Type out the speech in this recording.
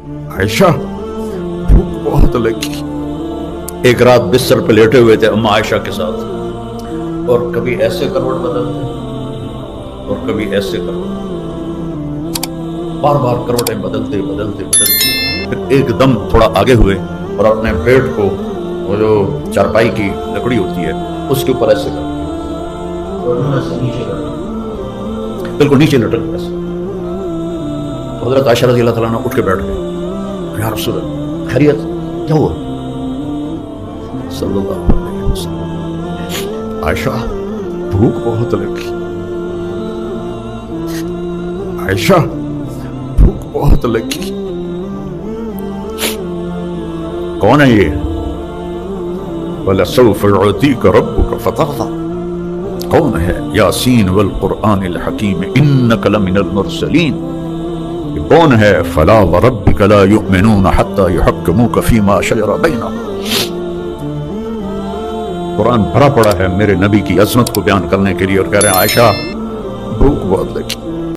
عائشہ بھوک بہت لگی. ایک رات بستر پہ لیٹے ہوئے تھے اما عائشہ کے ساتھ, اور کبھی ایسے کروٹ بدلتے اور کبھی ایسے کروٹ, بار بار کروٹیں بدلتے بدلتے بدلتے, پھر ایک دم تھوڑا آگے ہوئے اور اپنے پیٹ کو, وہ جو چارپائی کی لکڑی ہوتی ہے اس کے اوپر ایسے کر بالکل نیچے لٹک گئے. حضرت عائشہ رضی اللہ تعالیٰ عنہ اٹھ کے بیٹھ گئے. یا رسول اللہ خیریت کیا ہوا؟ صلی اللہ علیہ وسلم عائشہ بھوک بہت لگی. عائشہ بھوک بہت لگی. کون ہے یہ؟ وَلَسَوْفَ يُعْطِيكَ رَبُّكَ فَتَرْضَىٰ. کون ہے؟ یاسین والقرآن الحکیم انک لمن المرسلین. کون ہے؟ فلا وربک لا یؤمنون حتی یحکموک فیما شجر بینہم. قرآن بھرا پڑا ہے میرے نبی کی عظمت کو بیان کرنے کے لیے, اور کہہ رہے ہیں عائشہ بھوک بہت لگی.